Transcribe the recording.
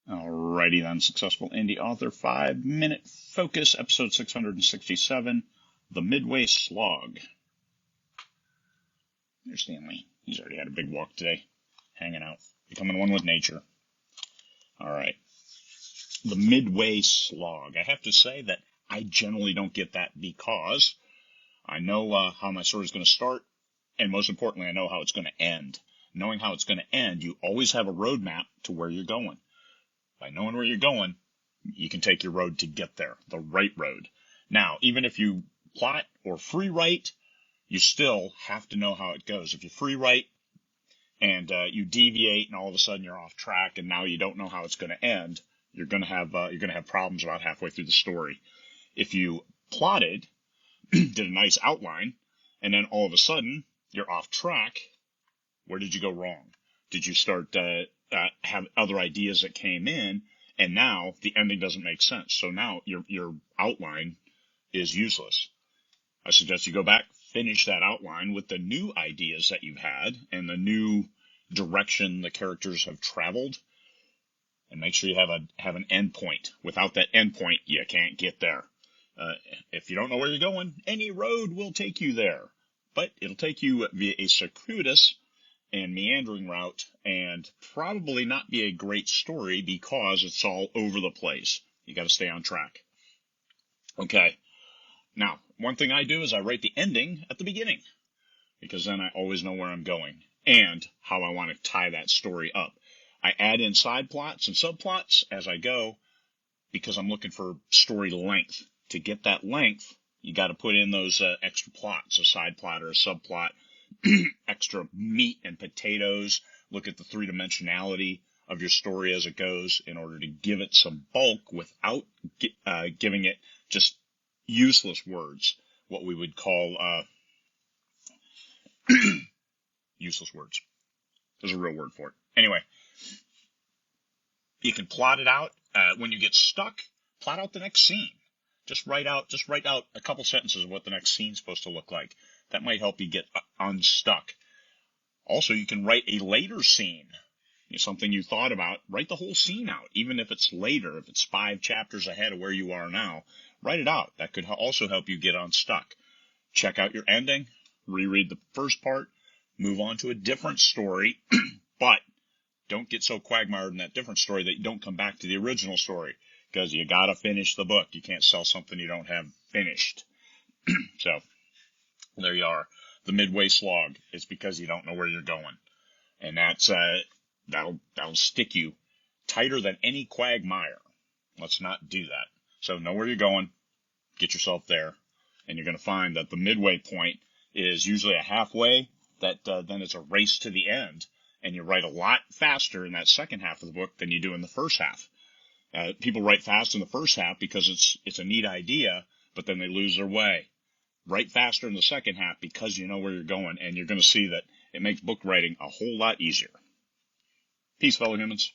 Alrighty then, Successful Indie Author 5-Minute Focus, episode 667, The Midway Slog. There's Stanley. He's already had a big walk today, hanging out, becoming one with nature. Alright, The Midway Slog. I have to say that I generally don't get that because I know how my story is going to start, and most importantly, I know how it's going to end. Knowing how it's going to end, you always have a roadmap to where you're going. By knowing where you're going, you can take your road to get there, the right road. Now, even if you plot or free write, you still have to know how it goes. If you free write and you deviate and all of a sudden you're off track and now you don't know how it's going to end, you're going to have problems about halfway through the story. If you plotted, did a nice outline, and then all of a sudden you're off track, where did you go wrong? Did you start have other ideas that came in, and now the ending doesn't make sense? So now your outline is useless. I suggest you go back, finish that outline with the new ideas that you've had and the new direction the characters have traveled, and make sure you have an end point. Without that end point, you can't get there. If you don't know where you're going, any road will take you there, but it'll take you via a circuitous and meandering route, and probably not be a great story because it's all over the place. You got to stay on track. Okay. Now, one thing I do is I write the ending at the beginning, because then I always know where I'm going and how I want to tie that story up. I add in side plots and subplots as I go because I'm looking for story length. To get that length, you got to put in those extra plots, a side plot or a subplot, extra meat and potatoes. Look at the three-dimensionality of your story as it goes in order to give it some bulk without giving it just useless words, what we would call useless words. There's a real word for it. Anyway, you can plot it out. When you get stuck, plot out the next scene. Just write out a couple sentences of what the next scene's supposed to look like. That might help you get unstuck. Also, you can write a later scene. Something you thought about, write the whole scene out. Even if it's later, if it's 5 chapters ahead of where you are now, write it out. That could also help you get unstuck. Check out your ending, reread the first part, move on to a different story, but don't get so quagmired in that different story that you don't come back to the original story, because you got to finish the book. You can't sell something you don't have finished. So, there you are. The Midway Slog. It's because you don't know where you're going. And that's, that'll stick you tighter than any quagmire. Let's not do that. So know where you're going. Get yourself there. And you're going to find that the midway point is usually a halfway, that then it's a race to the end. And you write a lot faster in that second half of the book than you do in the first half. People write fast in the first half because it's a neat idea, but then they lose their way. Write faster in the second half because you know where you're going, and you're going to see that it makes book writing a whole lot easier. Peace, fellow humans.